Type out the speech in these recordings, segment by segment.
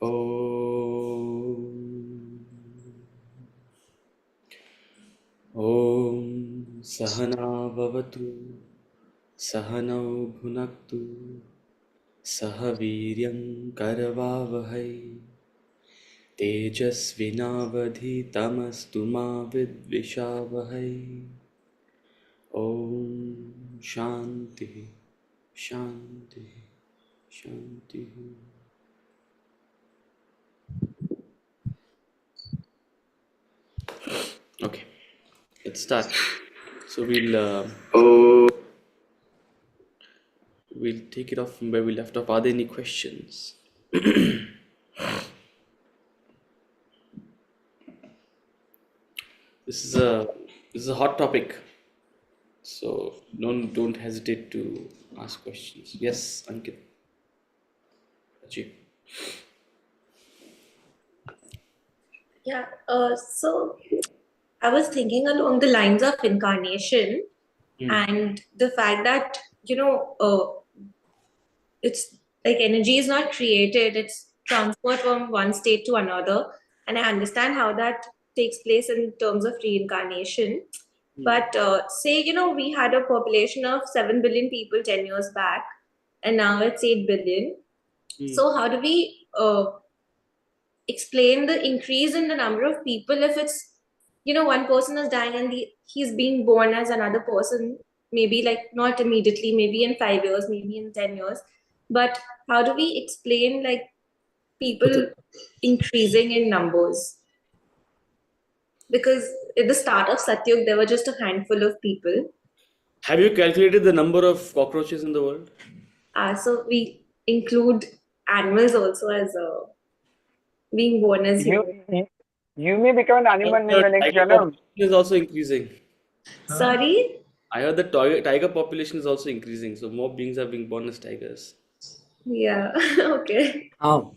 ॐ सहना भवतु सहनौ भुनक्तु सह वीर्यं करवावहै तेजस्विनावधीतमस्तु मा विद्विषावहै ॐ शान्तिः शान्तिः शान्तिः. Okay, let's start. So we'll take it off from where we left off. Are there any questions? This is a hot topic, so don't hesitate to ask questions. Yes, Ankit. Ajay. Yeah, so I was thinking along the lines of incarnation and the fact that, it's like energy is not created, it's transferred from one state to another. And I understand how that takes place in terms of reincarnation. But say, we had a population of 7 billion people 10 years back, and now it's 8 billion. So how do we explain the increase in the number of people if it's one person is dying and he's being born as another person, maybe like not immediately, maybe in 5 years, maybe in 10 years, but how do we explain like people increasing in numbers? Because at the start of Satyug there were just a handful of people. Have you calculated the number of cockroaches in the world? So we include animals also as being born as humans. You may become an animal in the next Tiger generation. population is also increasing. Sorry? I heard the tiger population is also increasing, so more beings are being born as tigers. Yeah. Okay. Oh,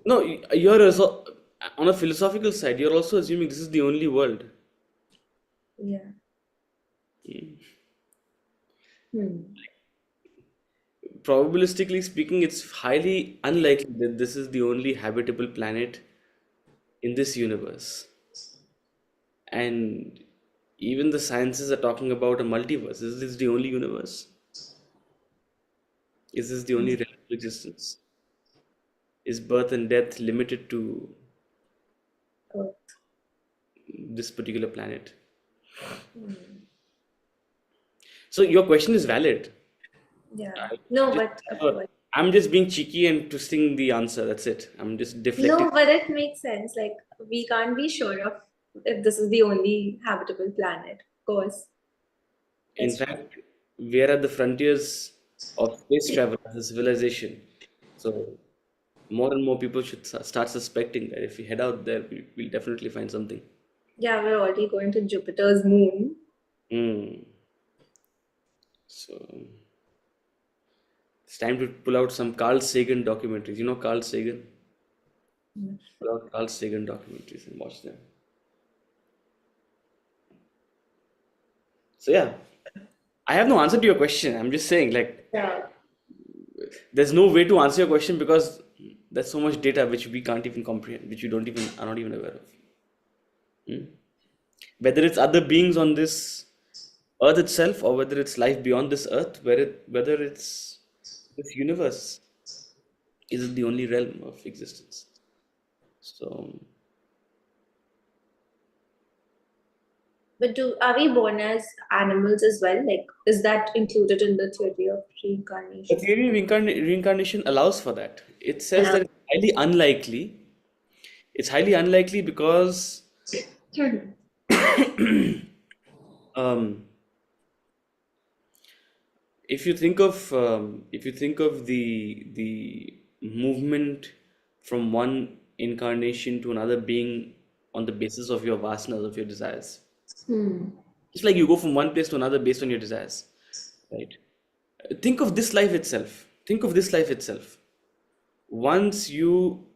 No, you're also on a philosophical side. You're also assuming this is the only world. Yeah. Probabilistically speaking, it's highly unlikely that this is the only habitable planet in this universe. And even the sciences are talking about a multiverse. Is this the only universe? Is this the only realm of existence? Is birth and death limited to this particular planet? So your question is valid. Yeah. No, but of course. I'm just being cheeky and twisting the answer. That's it. I'm just deflecting. No, but it makes sense. Like, we can't be sure of if this is the only habitable planet, of course. In fact, we are at the frontiers of space travel as a civilization. So more and more people should start suspecting that if we head out there, we'll definitely find something. Yeah, we're already going to Jupiter's moon. So it's time to pull out some Carl Sagan documentaries. You know Carl Sagan? Pull out Carl Sagan documentaries and watch them. So yeah, I have no answer to your question. I'm just saying, like, there's no way to answer your question because there's so much data which we can't even comprehend, which you are not even aware of. Whether it's other beings on this earth itself or whether it's life beyond this earth, whether it's this universe, is it the only realm of existence? So, But are we born as animals as well? Like, is that included in the theory of the reincarnation? theory of reincarnation allows for that. It says that it's highly unlikely. It's highly unlikely because if you think of the movement from one incarnation to another being on the basis of your vasanas, of your desires, it's like you go from one place to another based on your desires, right? Think of this life itself. Once you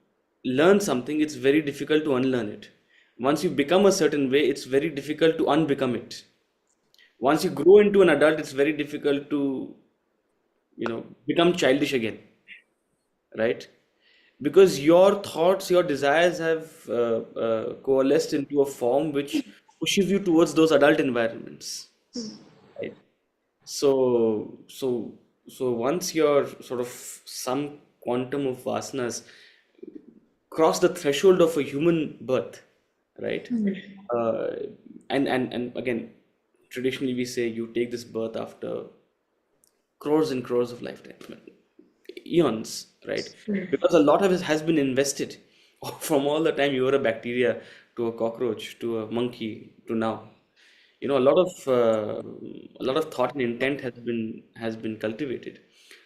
learn something, it's very difficult to unlearn it. Once you become a certain way, it's very difficult to unbecome it. Once you grow into an adult, it's very difficult to become childish again, right? because your thoughts, your desires have coalesced into a form which pushes you towards those adult environments, right? So, so, so once your sort of some quantum of vasanas cross the threshold of a human birth, right? Uh, and again, traditionally we say you take this birth after crores and crores of lifetimes, eons, right? Because a lot of it has been invested from all the time you were a bacteria to a cockroach to a monkey to now. You know, a lot of thought and intent has been cultivated.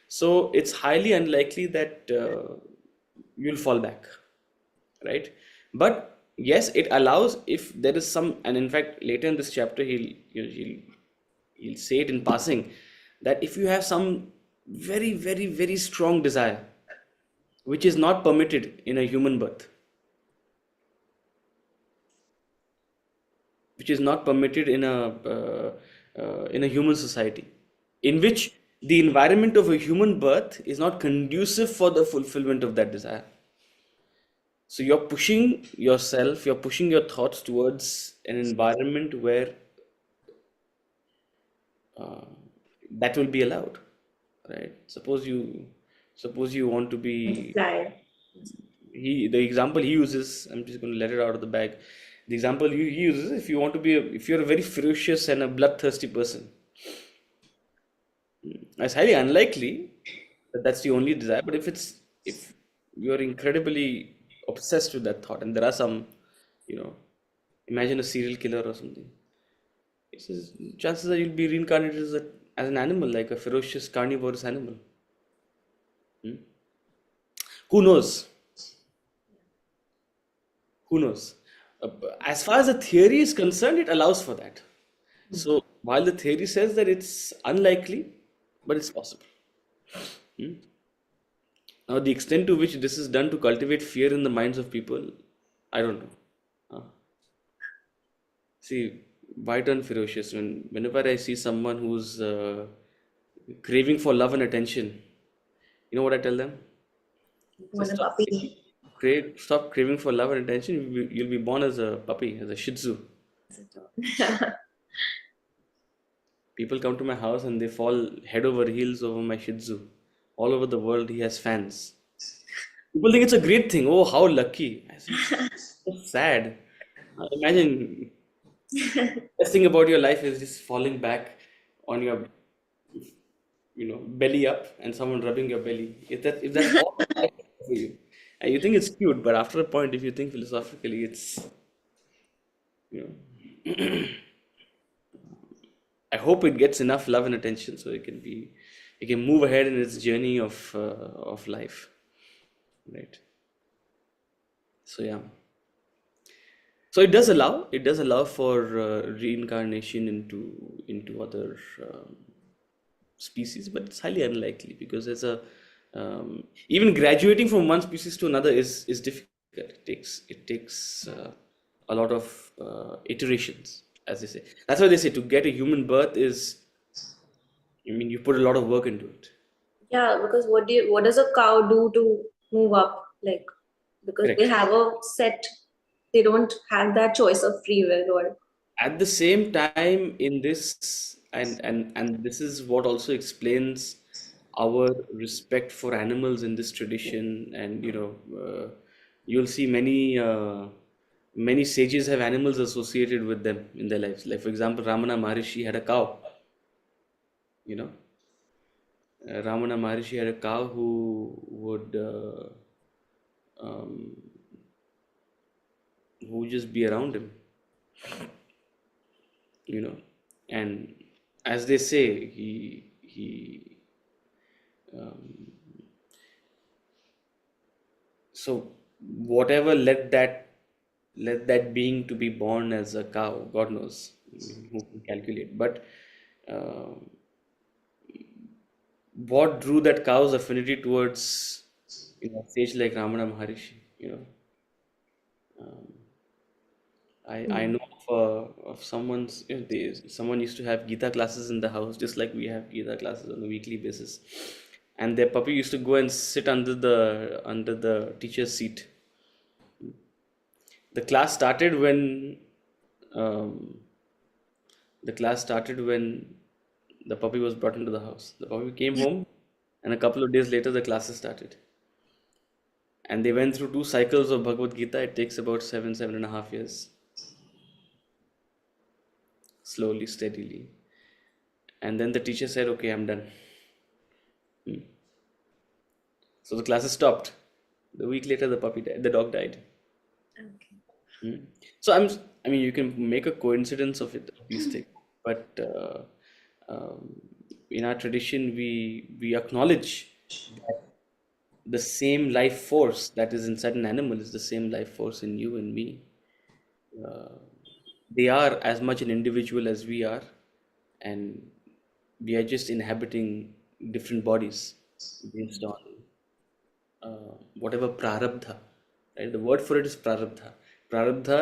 So it's highly unlikely that you'll fall back, right? But yes, it allows if there is some, and in fact, later in this chapter, he'll say it in passing that if you have some very, very, very strong desire, which is not permitted in a human birth, which is not permitted in a human society, in which the environment of a human birth is not conducive for the fulfillment of that desire. So you're pushing yourself, you're pushing your thoughts towards an environment where uh, that will be allowed, right? Suppose you want to be Fly. the example he uses. I'm just going to let it out of the bag. The example he uses, if you want to be if you're a very ferocious and a bloodthirsty person, it's highly unlikely that that's the only desire. But if you're incredibly obsessed with that thought, and there are some, you know, imagine a serial killer or something. It says chances are you'll be reincarnated as an animal, like a ferocious carnivorous animal. Hmm? Who knows? Who knows? As far as the theory is concerned, it allows for that. So while the theory says that it's unlikely, but it's possible. Now, the extent to which this is done to cultivate fear in the minds of people, I don't know. Uh, See, why turn ferocious? Whenever I see someone who's craving for love and attention, you know what I tell them? Say, Want a puppy. stop craving for love and attention. You'll be born as a puppy, as a Shih Tzu. People come to my house and they fall head over heels over my Shih Tzu. All over the world, he has fans. People think it's a great thing. Oh, how lucky! I say it's so sad. Imagine best thing about your life is just falling back on your, belly up and someone rubbing your belly. If that's all life for you, and you think it's cute, but after a point, if you think philosophically, it's you know, I hope it gets enough love and attention so it can move ahead in its journey of life, right? So yeah, so it does allow for reincarnation into other species, but it's highly unlikely because even graduating from one species to another is difficult. It takes a lot of iterations, as they say. That's why they say to get a human birth is, I mean, you put a lot of work into it. Yeah, because what does a cow do to move up? Like, because they Correct. have a set, they don't have that choice of free will or At the same time, in this, and this is what also explains our respect for animals in this tradition. And you'll see many sages have animals associated with them in their lives. Like for example, Ramana Maharishi had a cow. You know, Ramana Maharishi had a cow um, who would just be around him. You know, and as they say, he so whatever led that being to be born as a cow, God knows, who can calculate. But uh, what drew that cow's affinity towards a sage like Ramana Maharishi? I know of someone used to have Gita classes in the house, just like we have Gita classes on a weekly basis. and their puppy used to go and sit under the teacher's seat. The class started when um, the class started when the puppy was brought into the house. The puppy came home, and a couple of days later, the classes started. And they went through two cycles of Bhagavad Gita. It takes about 7.5 years, slowly, steadily. And then the teacher said, "Okay, I'm done." So the classes stopped. The week later, the puppy died. The dog died. Okay. So I mean, you can make a coincidence of it, of these things, but um, in our tradition, we acknowledge the same life force that is inside an animal is the same life force in you and me. They are as much an individual as we are, and we are just inhabiting different bodies based on whatever prarabdha. Right? The word for it is prarabdha. Prarabdha,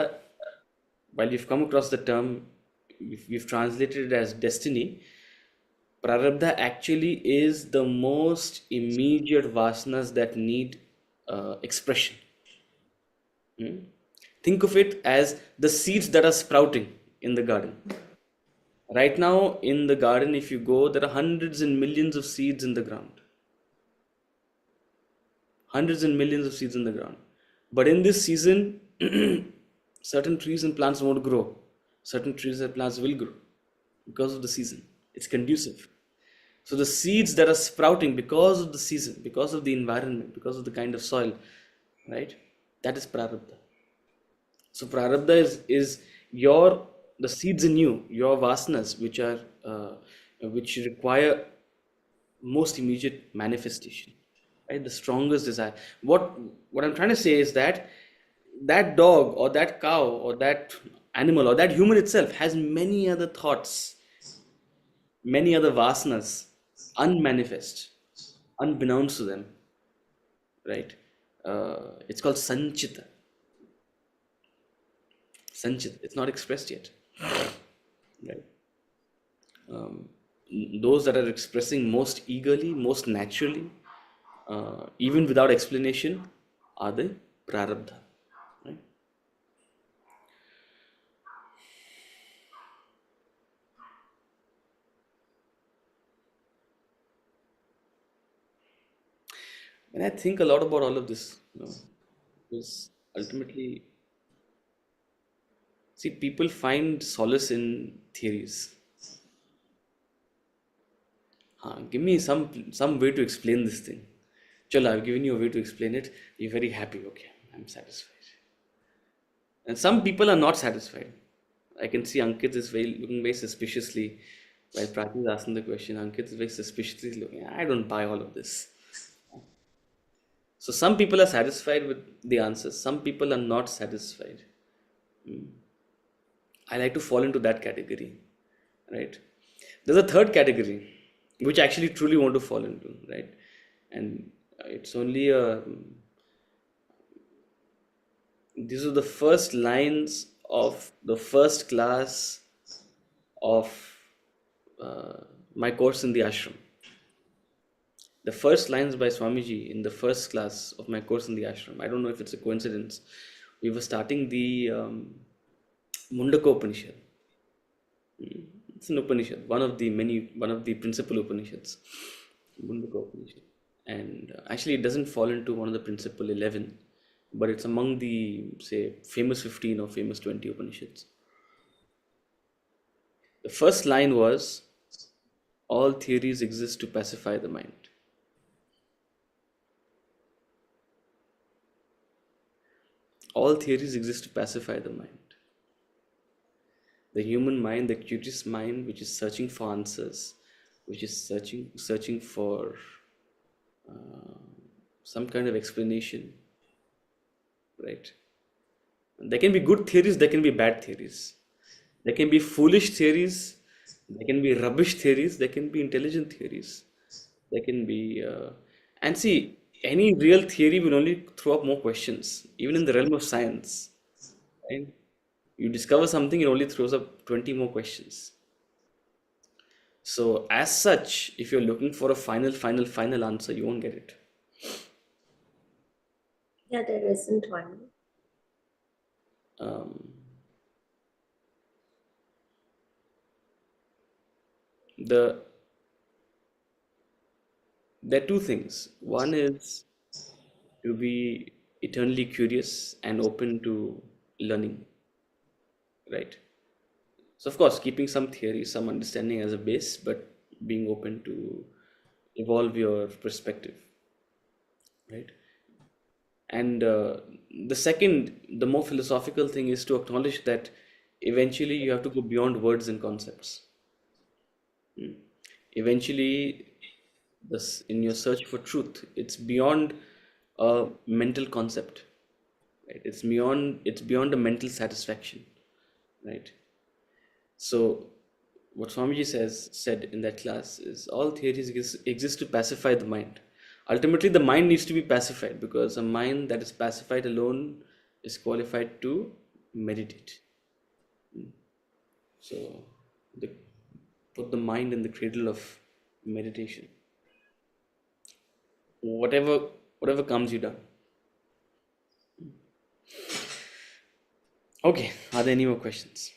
while you've come across the term, we've translated it as destiny. Prarabdha actually is the most immediate vasanas that need expression. Think of it as the seeds that are sprouting in the garden. Right now, in the garden, if you go, there are hundreds and millions of seeds in the ground. Hundreds and millions of seeds in the ground. But in this season, certain trees and plants won't grow. Certain trees and plants will grow because of the season. It's conducive. So the seeds that are sprouting because of the season, because of the environment, because of the kind of soil, right? That is prarabdha. So prarabdha is your the seeds in you, your vasanas, which require most immediate manifestation, right? The strongest desire. What I'm trying to say is that that dog or that cow or that animal or that human itself has many other thoughts, many other vasanas, unmanifest, unbeknownst to them, right? It's called sanchita. Sanchita. It's not expressed yet, right? Those that are expressing most eagerly, most naturally, even without explanation, are the prarabdha. Right? And I think a lot about all of this, because ultimately, see, people find solace in theories. Give me some way to explain this thing. Chalo, I've given you a way to explain it. You're very happy. Okay, I'm satisfied. And some people are not satisfied. I can see Ankit is looking very suspiciously while Prati is asking the question. Ankit is very suspiciously looking. I don't buy all of this. So some people are satisfied with the answers. Some people are not satisfied. I like to fall into that category, right? There's a third category, which I actually truly want to fall into, right? And it's only these are the first lines of the first class of my course in the ashram. The first lines by Swamiji in the first class of my course in the ashram. I don't know if it's a coincidence. We were starting the Mundaka Upanishad. It's an Upanishad, one of the principal Upanishads, Mundaka Upanishad. And actually, it doesn't fall into one of the principal 11, but it's among the, say, famous 15 or famous 20 Upanishads. The first line was, all theories exist to pacify the mind. All theories exist to pacify the mind. The human mind, the curious mind, which is searching for answers, which is searching for some kind of explanation, right? There can be good theories, there can be bad theories. There can be foolish theories, there can be rubbish theories, there can be intelligent theories. There can be, and see, any real theory will only throw up more questions, even in the realm of science. Right? You discover something, it only throws up 20 more questions. So as such, if you're looking for a final answer, you won't get it. Yeah, there isn't one. Um, the there are two things. One is to be eternally curious and open to learning, right? So of course, keeping some theory, some understanding as a base, but being open to evolve your perspective, right? And the second, the more philosophical thing is to acknowledge that eventually you have to go beyond words and concepts. Eventually, this in your search for truth, it's beyond a mental concept, right? It's beyond a mental satisfaction, right? So what Swamiji said in that class is all theories exist to pacify the mind. Ultimately, the mind needs to be pacified because a mind that is pacified alone is qualified to meditate. So, the, put the mind in the cradle of meditation. Whatever whatever comes, you done. Okay. Are there any more questions?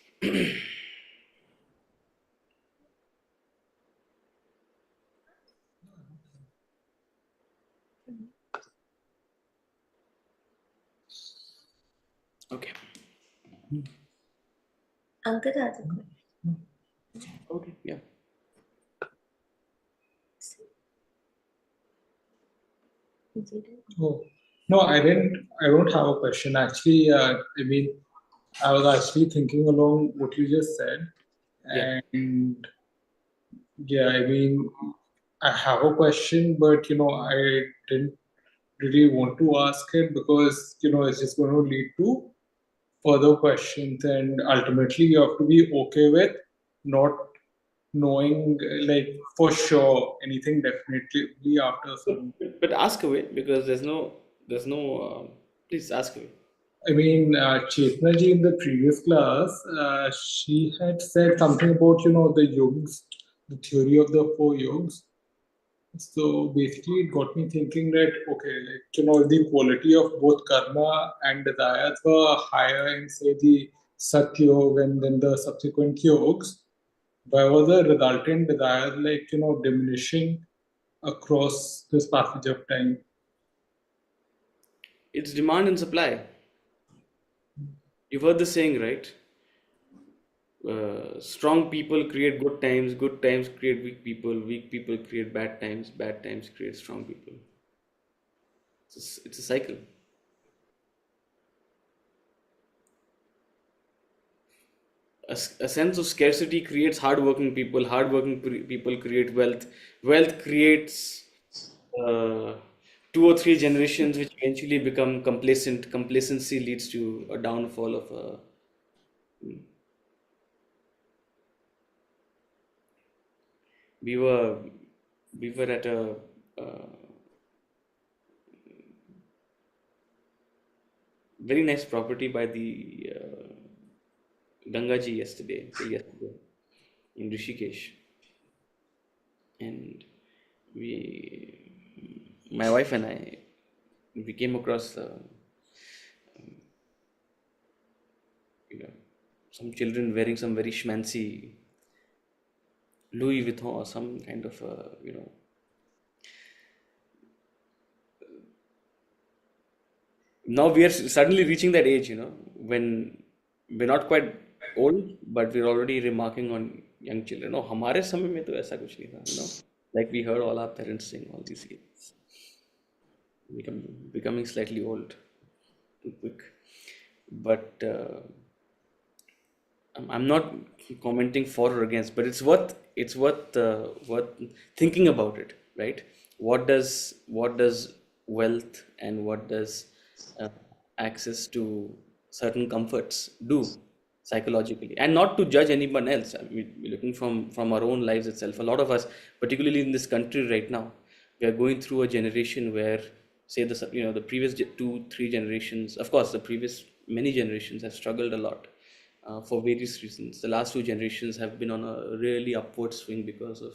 Okay. Ankit has a Okay. Yeah. question. Oh, no, I didn't. I don't have a question. Actually, I mean, I was actually thinking along what you just said, Yeah. and yeah, I mean, I have a question, but I didn't really want to ask it because it's just going to lead to further questions, and ultimately, you have to be okay with not knowing, like, for sure anything definitely after a But, certain. but ask away because there's no. Please ask away. I mean, Chetna ji in the previous class, she had said something about, the yogs, the theory of the four yogs. So basically, it got me thinking that, okay, like, if the quality of both karma and desires were higher in, say, the Sat Yoga and then the subsequent yogs, why was the resultant desire, like, diminishing across this passage of time? It's demand and supply. You've heard the saying, right? Strong people create good times create weak people create bad times create strong people. It's a cycle. A sense of scarcity creates people create wealth creates uh, two or three generations which eventually become complacency leads to a downfall of a. We were we were at a uh, very nice property by the Gangaji day yesterday in Rishikesh, and my wife and I, we came across you know, some children wearing some very schmancy Louis Vuitton or some kind of now we are suddenly reaching that age, when we're not quite old, but we're already remarking on young children. No, हमारे समय में तो ऐसा कुछ नहीं था, like we heard all our parents saying all these years, becoming slightly old too quick. But I'm not commenting for or against, but it's worth thinking about it, right? What does wealth and what does uh, access to certain comforts do psychologically, and not to judge anyone else. I mean, we're looking from our own lives itself. A lot of us, particularly in this country right now, we are going through a generation where, say, the previous 2 3 generations, of course, the previous many generations have struggled a lot for various reasons. The last two generations have been on a really upward swing because of,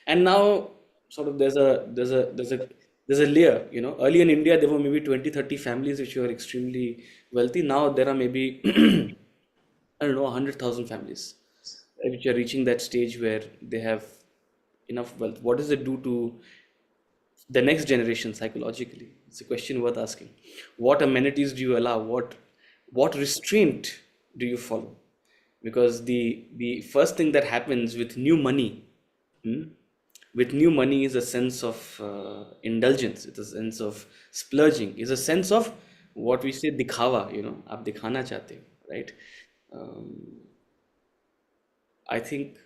and now sort of there's a layer. Earlier in India there were maybe 20, 30 families which were extremely wealthy. Now there are maybe I don't know 100,000 families which are reaching that stage where they have enough wealth. What does it do to the next generation psychologically? It's a question worth asking. What amenities do you allow? What restraint do you follow? Because the first thing that happens with new money, hmm, with new money is a sense of indulgence. It's a sense of splurging. It's a sense of what we say dikhawa. आप दिखाना चाहते हो, right? Um, I think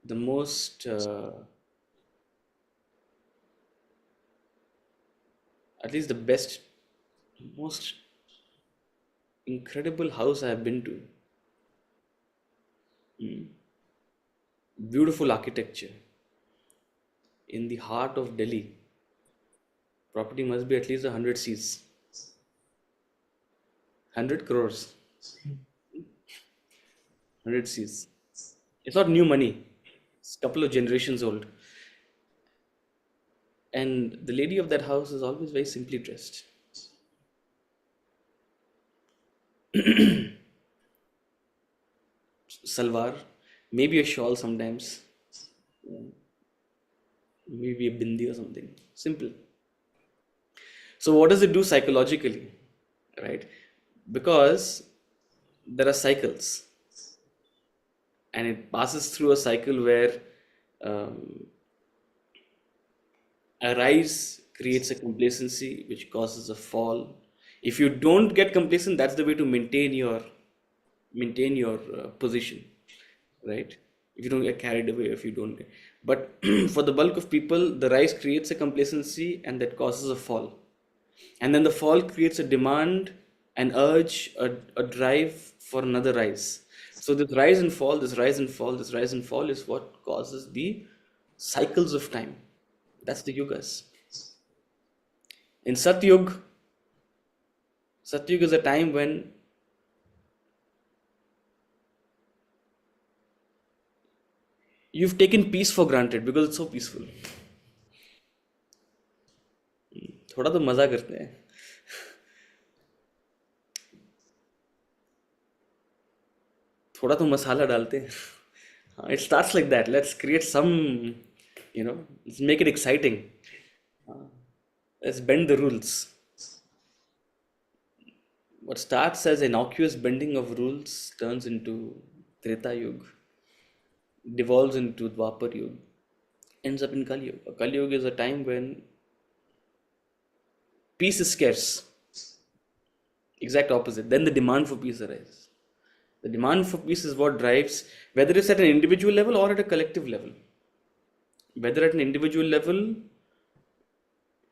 the most at least the best, most incredible house I have been to. Beautiful architecture in the heart of Delhi. Property must be at least 100 Cs, 100 crores, 100 Cs. It's not new money. It's a couple of generations old. And the lady of that house is always very simply dressed. Salwar, maybe a shawl sometimes, maybe a bindi or something. Simple. So what does it do psychologically, right? Because there are cycles, and it passes through a cycle where um, a rise creates a complacency which causes a fall. If you don't get complacent, that's the way to maintain your position, right? If you don't get carried away, if you don't get, but for the bulk of people, the rise creates a complacency and that causes a fall, and then the fall creates a demand, an urge, a drive for another rise. So this rise and fall, this rise and fall, this rise and fall is what causes the cycles of time. That's the yugas. In Satyug is a time when you've taken peace for granted because it's so peaceful. थोड़ा तो मजा करते हैं, थोड़ा तो मसाला डालते हैं. It starts like that. Let's create some, let's make it exciting. Let's bend the rules. What starts as innocuous bending of rules turns into Treta Yuga, devolves into Dwapar Yuga, ends up in Kali Yuga. Kali Yuga is a time when peace is scarce. Exact opposite. Then the demand for peace arises. The demand for peace is what drives, whether it's at an individual level or at a collective level. Whether at an individual level,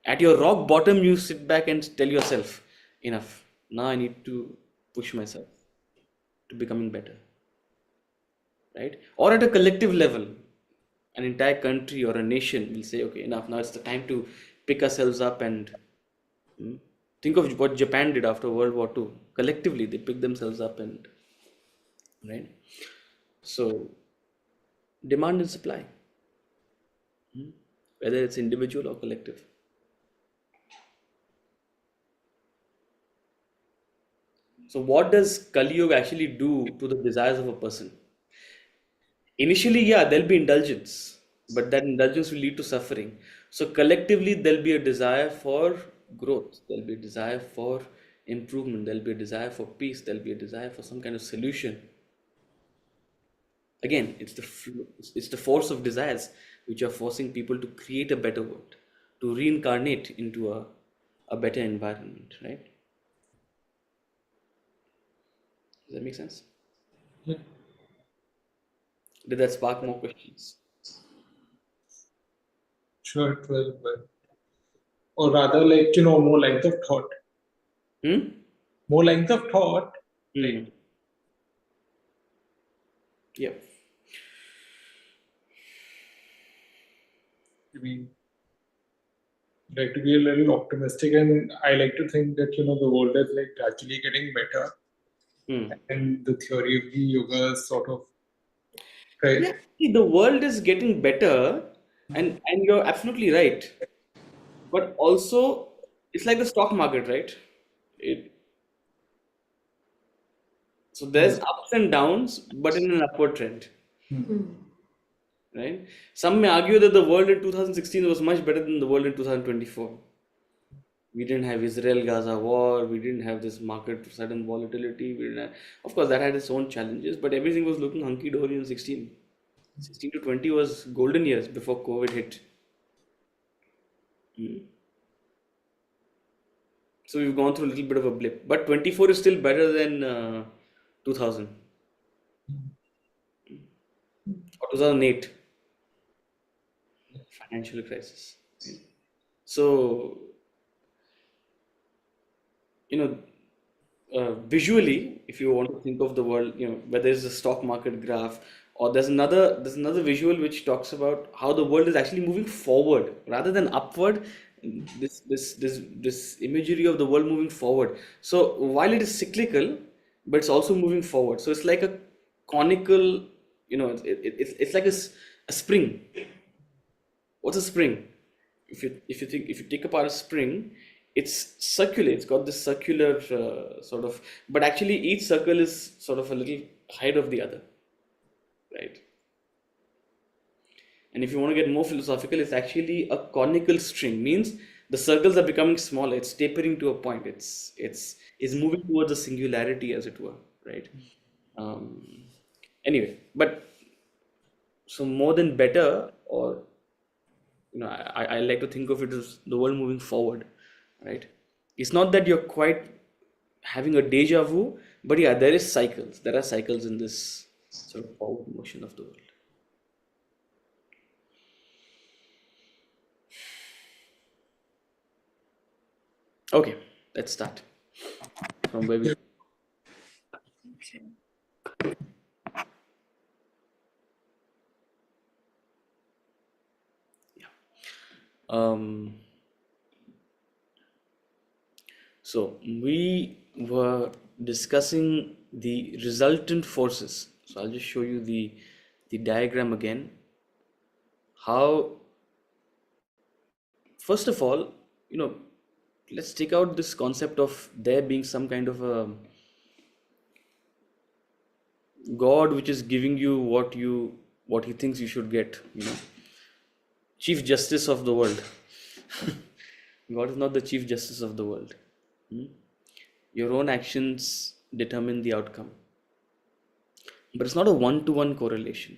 at your rock bottom, you sit back and tell yourself, enough. Now I need to push myself to becoming better, right? Or at a collective level, an entire country or a nation will say, okay, enough. Now it's the time to pick ourselves up and think of what Japan did after World War II. Collectively, they picked themselves up and, right? So, demand and supply, whether it's individual or collective. So, what does Kali Yuga actually do to the desires of a person? Initially, yeah, there'll be indulgence, but that indulgence will lead to suffering. So, collectively, there'll be a desire for growth, there'll be a desire for improvement, there'll be a desire for peace, there'll be a desire for some kind of solution. Again, it's the force of desires which are forcing people to create a better world, to reincarnate into a better environment, right? Does that make sense? Yeah. Did that spark more questions? Sure, it will, but or rather, like more length of thought. More length of thought. Hmm. Yeah. I mean, like to be a little optimistic, and I like to think that the world is like gradually getting better. and the theory of the yoga is sort of Yeah, right. see, the world is getting better, and you're absolutely right. But also, it's like the stock market, right? It, so there's Yes. ups and downs, but in an upward trend, Hmm. right? Some may argue that the world in 2016 was much better than the world in 2024. We didn't have Israel-Gaza war. We didn't have this market sudden volatility. We didn't have, of course, that had its own challenges, but everything was looking hunky-dory in 16. 16 to 20 was golden years before COVID hit. Mm. So we've gone through a little bit of a blip, but 24 is still better than 2000 or 2008 financial crisis. Right? So, you know, visually, if you want to think of the world, whether there's a stock market graph or there's another visual which talks about how the world is actually moving forward rather than upward. This imagery of the world moving forward. So while it is cyclical, but it's also moving forward. So it's like a conical, it's like a spring. What's a spring? If you take apart a spring, it's circular. It's got this circular sort of, but actually each circle is sort of a little height of the other, right? And if you want to get more philosophical, it's actually a conical string. Means the circles are becoming smaller. It's tapering to a point. It's moving towards a singularity, as it were, right? Um, anyway, but so more than better, or I like to think of it as the world moving forward, right? It's not that you're quite having a deja vu, but yeah, there are cycles in this sort of forward motion of the world. Okay, let's start from where we. Um, so we were discussing the resultant forces. So I'll just show you the diagram again. How, first of all, you know, let's take out this concept of there being some kind of a God which is giving you what he thinks you should get, Chief Justice of the world. God is not the Chief Justice of the world. Hmm? Your own actions determine the outcome. But it's not a one-to-one correlation.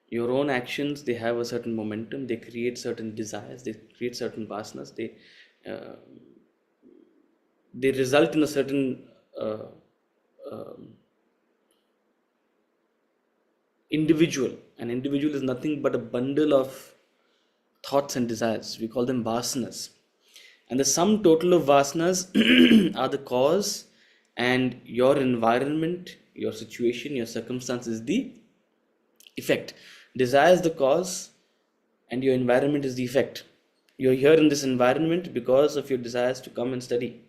Your own actions, they have a certain momentum, they create certain desires, they create certain vasanas, uh, they result in a certain uh, um individual. An individual is nothing but a bundle of thoughts and desires. We call them vasanas. And the sum total of vasanas are the cause, and your environment, your situation, your circumstance is the effect. Desire is the cause, and your environment is the effect. You're here in this environment because of your desires to come and study.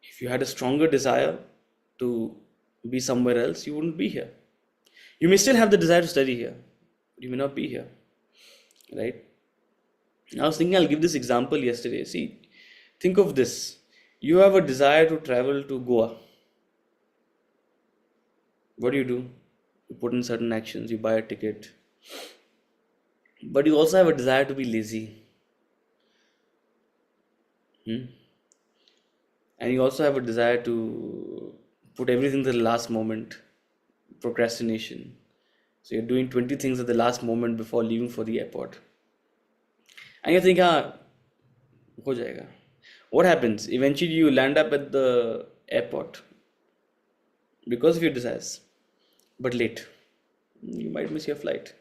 If you had a stronger desire to be somewhere else, you wouldn't be here. You may still have the desire to study here, but you may not be here, right? I was thinking I'll give this example yesterday. See, think of this. You have a desire to travel to Goa. What do? You put in certain actions, you buy a ticket. But you also have a desire to be lazy. Hmm? And you also have a desire to put everything to the last moment. Procrastination. So you're doing 20 things at the last moment before leaving for the airport. And you think, ho jayega. What happens? Eventually you land up at the airport because of your desires, but late. You might miss your flight.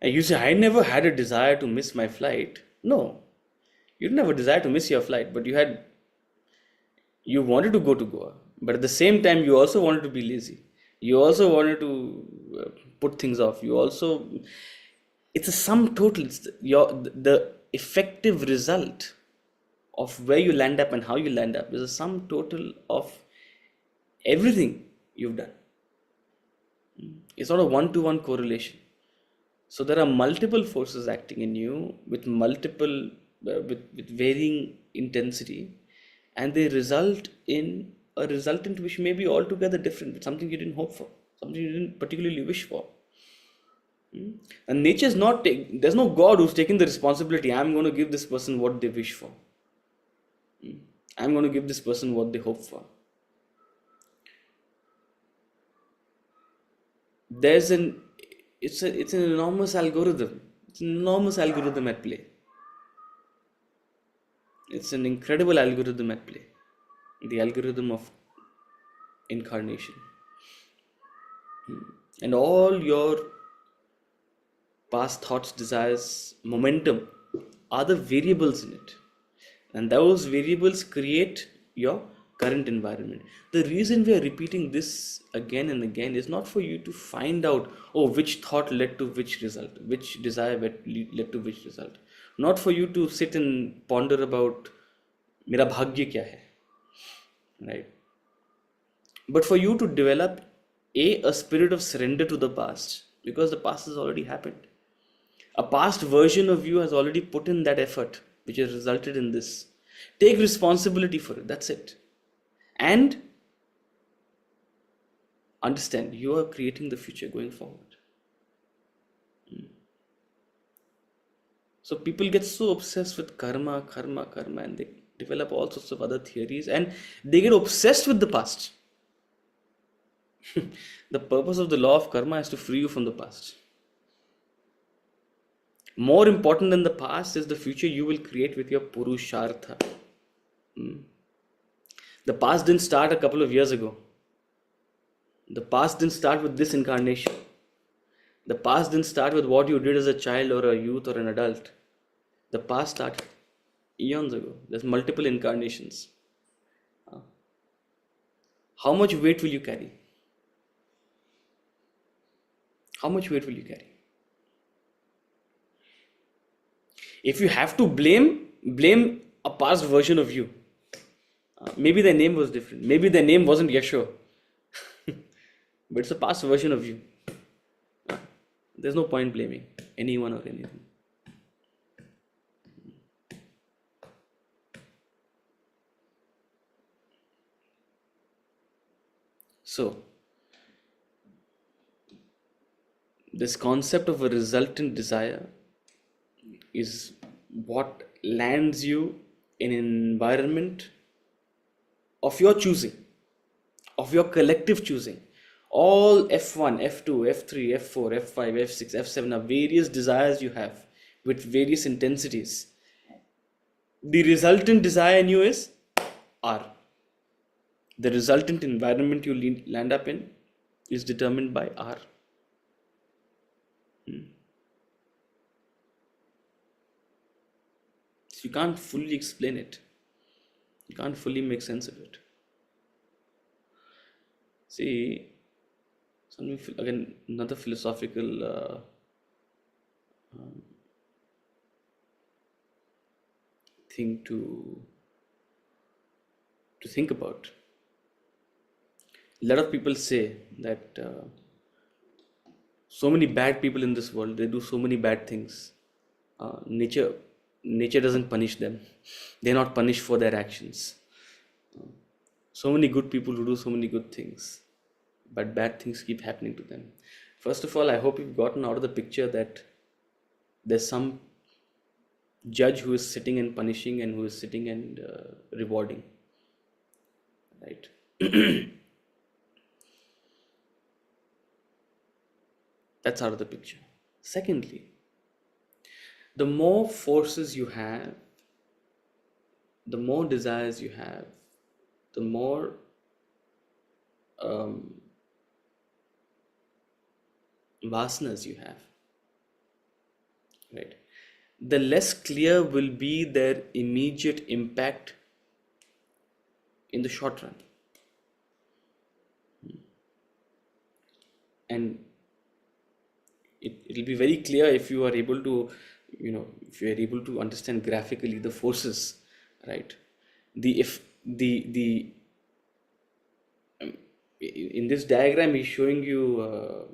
And you say, I never had a desire to miss my flight. No, you didn't have a desire to miss your flight, but you wanted to go to Goa. But at the same time, you also wanted to be lazy. You also wanted to put things off. It's a sum total. It's the effective result of where you land up and how you land up is a sum total of everything you've done. It's not a one-to-one correlation. So there are multiple forces acting in you with with varying intensity, and they result in a resultant which may be altogether different, something you didn't hope for, something you didn't particularly wish for. And nature's not there's no God who's taking the responsibility. I'm going to give this person what they wish for. I'm going to give this person what they hope for. There's an it's an enormous algorithm. It's an enormous algorithm at play. It's an incredible algorithm at play. The algorithm of incarnation. And all your past thoughts, desires, momentum are the variables in it. And those variables create your current environment. The reason we are repeating this again and again is not for you to find out, oh, which thought led to which result, which desire led to which result. Not for you to sit and ponder about, mera bhagya kya hai, right? But for you to develop a spirit of surrender to the past, because the past has already happened. A past version of you has already put in that effort, which has resulted in this. Take responsibility for it. That's it. And understand you are creating the future going forward. So people get so obsessed with karma, and they develop all sorts of other theories, and they get obsessed with the past. The purpose of the law of karma is to free you from the past. More important than the past is the future you will create with your purushartha. The past didn't start a couple of years ago. The past didn't start with this incarnation. The past didn't start with what you did as a child or a youth or an adult. The past started eons ago. There's multiple incarnations. How much weight will you carry? How much weight will you carry? If you have to blame a past version of you. Maybe their name was different. Maybe their name wasn't Yasho. But it's a past version of you. There's no point blaming anyone or anything. So, this concept of a resultant desire is what lands you in an environment of your choosing, of your collective choosing. All F1, F2, F3, F4, F5, F6, F7 are various desires you have with various intensities. The resultant desire in you is R. The resultant environment you land up in is determined by R. So you can't fully explain it. You can't fully make sense of it. See, again, another philosophical thing to think about. A lot of people say that so many bad people in this world, they do so many bad things. Nature doesn't punish them. They're not punished for their actions. So many good people who do so many good things, but bad things keep happening to them. First of all, I hope you've gotten out of the picture that there's some judge who is sitting and punishing and who is sitting and rewarding. Right? That's out of the picture. Secondly, the more forces you have, the more desires you have, the more vasanas you have, right? The less clear will be their immediate impact in the short run. And it'll be very clear if you are able to, if you are able to understand graphically the forces right? The if the in this diagram he's showing you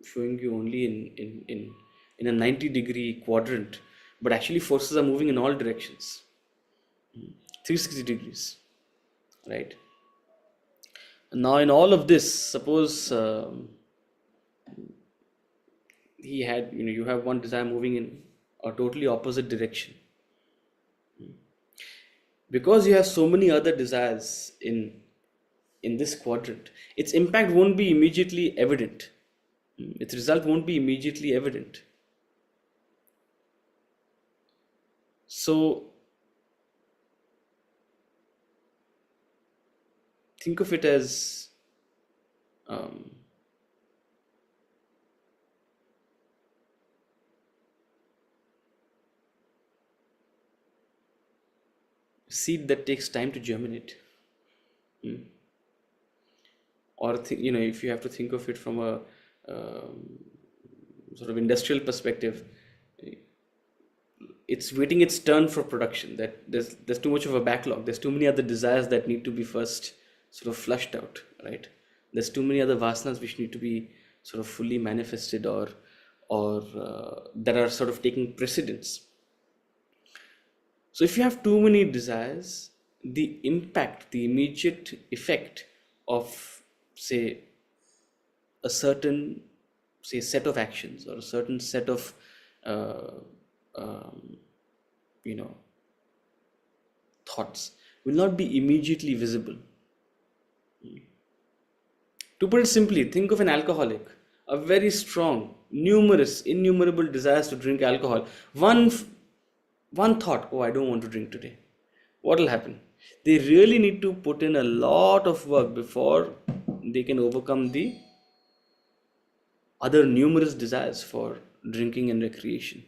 showing you only in a 90-degree quadrant, but actually forces are moving in all directions, 360 degrees, right? Now in all of this, suppose he had you have one desire moving in a totally opposite direction, because you have so many other desires in this quadrant, its impact won't be immediately evident. Its result won't be immediately evident. So think of it as um, seed that takes time to germinate. Or if you have to think of it from a um, sort of industrial perspective, it's waiting its turn for production. That there's too much of a backlog. There's too many other desires that need to be first sort of flushed out, right? There's too many other vasanas which need to be sort of fully manifested, or that are sort of taking precedence. So if you have too many desires, the impact, the immediate effect of, say, a certain, say, set of actions, or a certain set of uh, um, you know thoughts will not be immediately visible. To put it simply, think of an alcoholic, a very strong, numerous, innumerable desires to drink alcohol. One thought, oh, I don't want to drink today. What will happen? They really need to put in a lot of work before they can overcome the other numerous desires for drinking and recreation,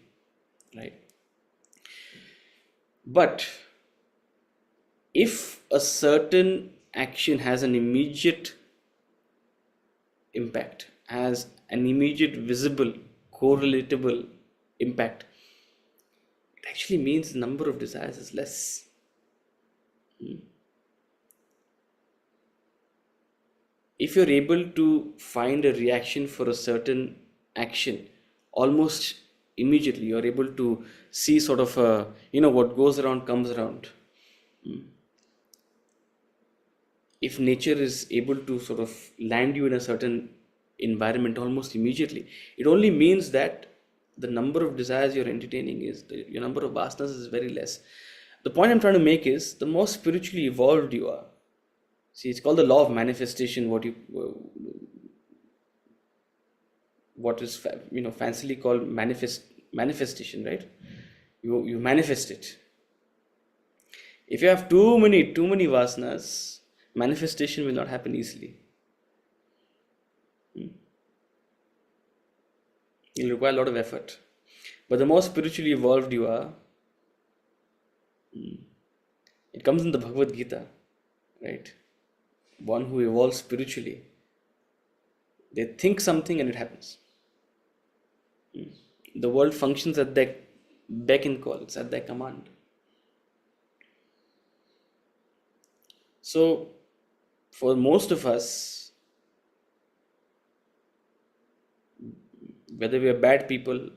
right? But if a certain action has an immediate impact, has an immediate visible correlatable impact, it actually means the number of desires is less. If you're able to find a reaction for a certain action almost immediately, you're able to see sort of a, what goes around comes around. If nature is able to sort of land you in a certain environment almost immediately, it only means that the number of desires you're entertaining your number of vasanas is very less. The point I'm trying to make is, the more spiritually evolved you are, see, it's called the law of manifestation, what is fancily called manifestation, right? You manifest it. If you have too many vasanas, manifestation will not happen easily. It'll require a lot of effort. But the more spiritually evolved you are, it comes in the Bhagavad Gita, right? One who evolves spiritually, they think something and it happens. The world functions at their beck and call, it's at their command. So, for most of us, whether we are bad people,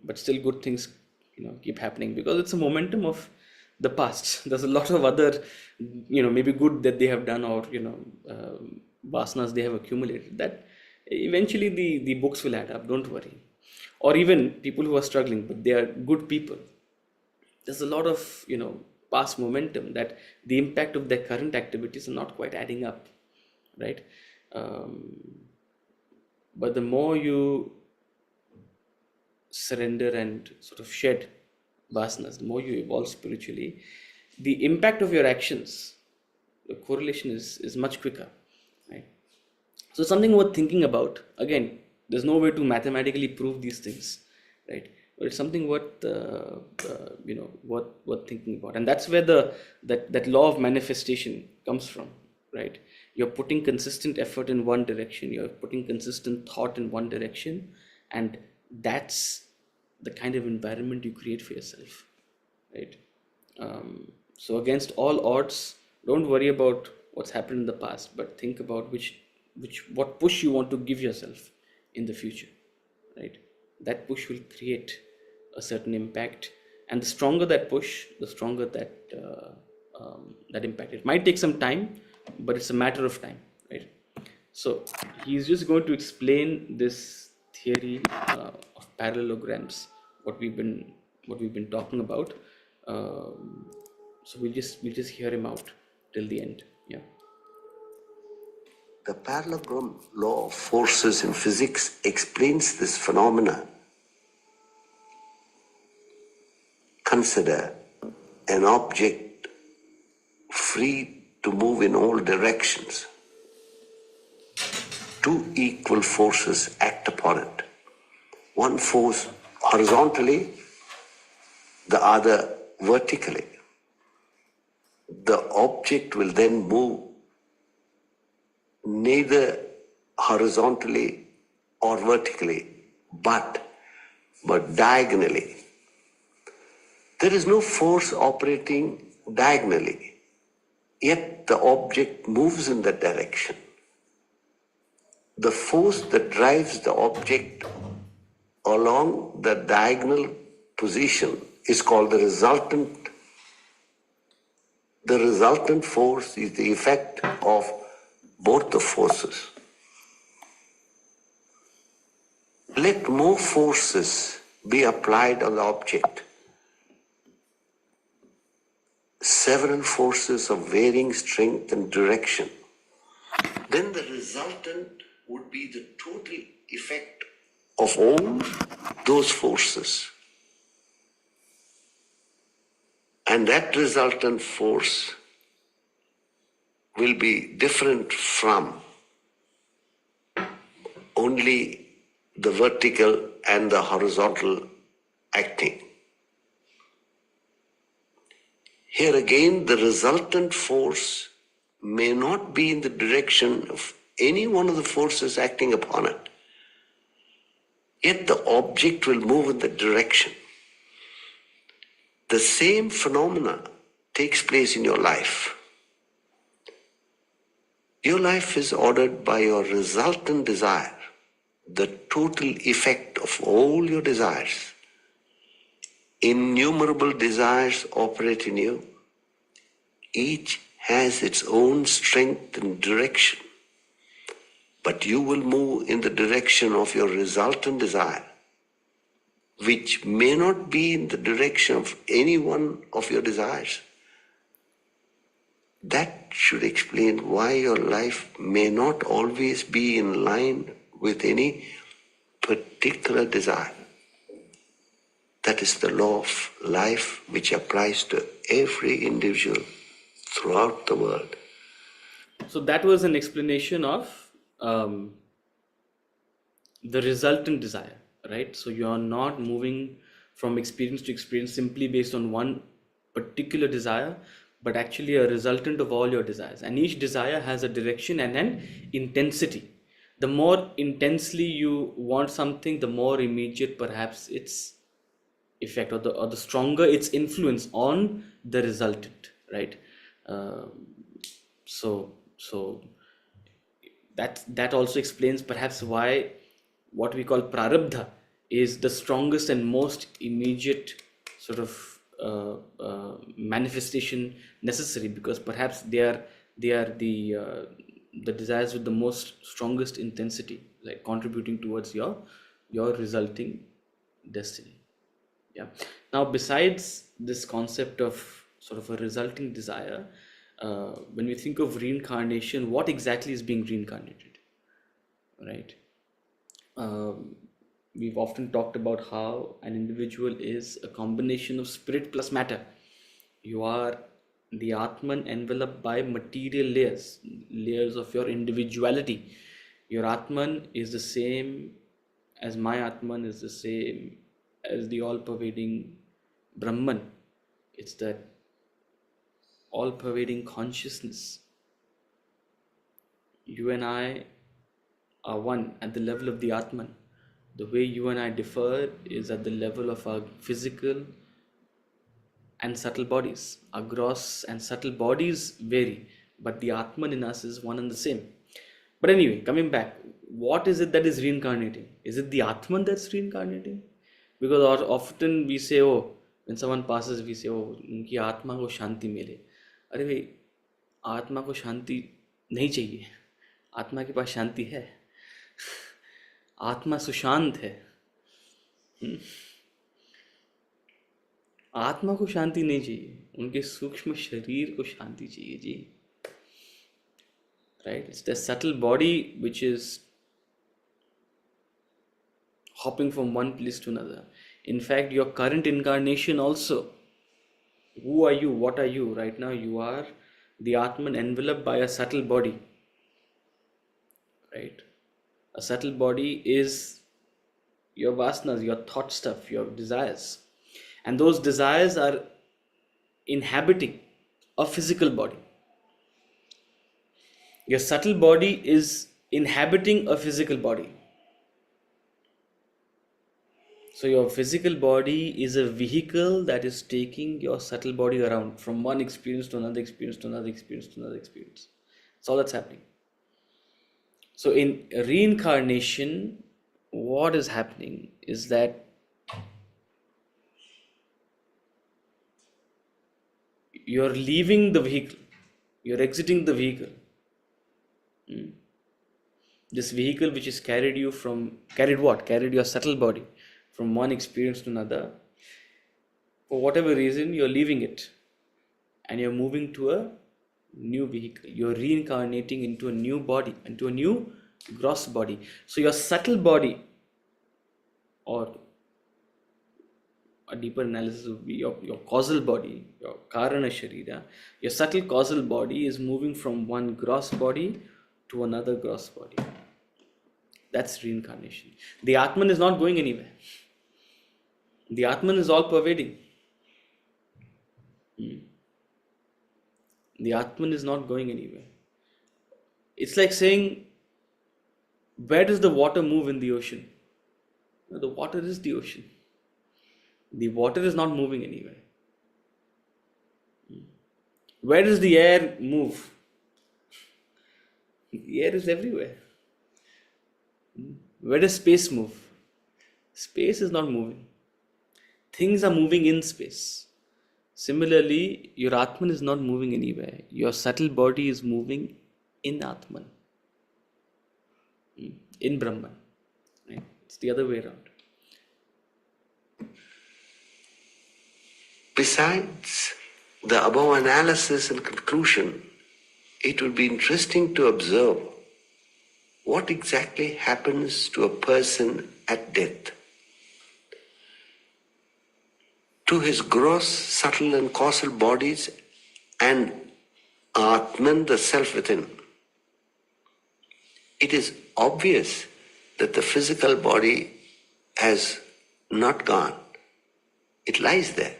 but still good things keep happening, because it's a momentum of the past. There's a lot of other maybe good that they have done, or vasanas they have accumulated, that eventually the books will add up, don't worry. Or even people who are struggling but they are good people, there's a lot of past momentum that the impact of their current activities are not quite adding up, right? But the more you surrender and sort of shed vasanas, the more you evolve spiritually, the impact of your actions, the correlation is much quicker, right? So something worth thinking about. Again, there's no way to mathematically prove these things, right? But it's something worth worth thinking about, and that's where that law of manifestation comes from, right? You're putting consistent effort in one direction, you're putting consistent thought in one direction, and that's the kind of environment you create for yourself, right? So against all odds, don't worry about what's happened in the past, but think about what push you want to give yourself in the future, right? That push will create a certain impact, and the stronger that push, the stronger that impact. It might take some time, but it's a matter of time, right? So he's just going to explain this theory of parallelograms, what we've been talking about. So we'll just hear him out till the end. Yeah. The parallelogram law of forces in physics explains this phenomena. Consider an object free to move in all directions. Two equal forces act upon it. One force horizontally, the other vertically. The object will then move neither horizontally or vertically, but diagonally. There is no force operating diagonally, yet the object moves in that direction. The force that drives the object along the diagonal position is called the resultant. The resultant force is the effect of both the forces. Let more forces be applied on the object. Several forces of varying strength and direction. Then the resultant would be the total effect of all those forces. And that resultant force will be different from only the vertical and the horizontal acting. Here again, the resultant force may not be in the direction of any one of the forces acting upon it. Yet the object will move in that direction. The same phenomena takes place in your life. Your life is ordered by your resultant desire, the total effect of all your desires. Innumerable desires operate in you. Each has its own strength and direction, but you will move in the direction of your resultant desire, which may not be in the direction of any one of your desires. That should explain why your life may not always be in line with any particular desire. That is the law of life which applies to every individual throughout the world. So that was an explanation of the resultant desire, right? So you are not moving from experience to experience simply based on one particular desire, but actually a resultant of all your desires. And each desire has a direction and an intensity. The more intensely you want something, the more immediate perhaps its effect, or the stronger its influence on the resultant, right? So that also explains perhaps why what we call prarabdha is the strongest and most immediate sort of manifestation necessary, because perhaps they are the desires with the most strongest intensity, like contributing towards your resulting destiny. Yeah. Now, besides this concept of sort of a resulting desire, when we think of reincarnation, what exactly is being reincarnated, right? We've often talked about how an individual is a combination of spirit plus matter. You are the Atman enveloped by material layers of your individuality. Your Atman is the same as my Atman is the same as the all pervading Brahman. It's that all pervading consciousness. You and I are one at the level of the Atman. The way you and I differ is at the level of our physical and subtle bodies. Our gross and subtle bodies vary, but the Atman in us is one and the same. But anyway, coming back, what is it that is reincarnating? Is it the Atman that's reincarnating? Because often we say, oh, when someone passes, we say, oh, उनकी आत्मा को शांति मिले. अरे भाई, आत्मा को शांति नहीं चाहिए. आत्मा के पास शांति है. आत्मा सुशांत है. आत्मा को शांति नहीं चाहिए, उनके सूक्ष्म शरीर को शांति चाहिए जी. Right? It's the subtle body which is hopping from one place to another. In fact, your current incarnation also. Who are you? What are you? Right now, you are the Atman enveloped by a subtle body. Right? A subtle body is your vasanas, your thought stuff, your desires. And those desires are inhabiting a physical body. Your subtle body is inhabiting a physical body. So your physical body is a vehicle that is taking your subtle body around from one experience to another experience to another experience to another experience. That's all that's happening. So in reincarnation, what is happening is that you're leaving the vehicle, you're exiting the vehicle. This vehicle which is carried your subtle body from one experience to another. For whatever reason, you're leaving it and you're moving to a new vehicle. You're reincarnating into a new body, into a new gross body. So your subtle body, or a deeper analysis would be your causal body, your Karana Sharira, your subtle causal body is moving from one gross body to another gross body. That's reincarnation. The Atman is not going anywhere. The Atman is all pervading. The Atman is not going anywhere. It's like saying, where does the water move in the ocean? The water is the ocean. The water is not moving anywhere. Where does the air move? The air is everywhere. Where does space move? Space is not moving. Things are moving in space. Similarly, your Atman is not moving anywhere. Your subtle body is moving in Atman, in Brahman. Right? It's the other way around. Besides the above analysis and conclusion, it would be interesting to observe what exactly happens to a person at death. To his gross, subtle and causal bodies and Atman, the self within. It is obvious that the physical body has not gone. It lies there.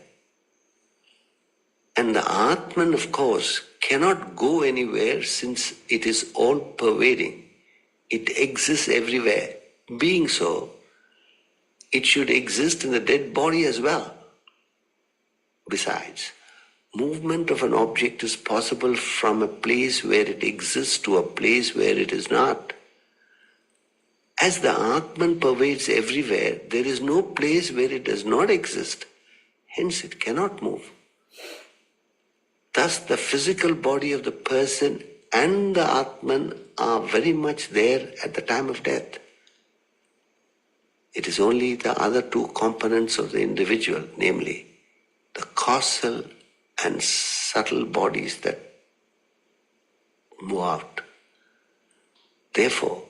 And the Atman, of course, cannot go anywhere since it is all pervading. It exists everywhere. Being so, it should exist in the dead body as well. Besides, movement of an object is possible from a place where it exists to a place where it is not. As the Atman pervades everywhere, there is no place where it does not exist. Hence, it cannot move. Thus, the physical body of the person and the Atman are very much there at the time of death. It is only the other two components of the individual, namely the causal and subtle bodies, that move out. Therefore,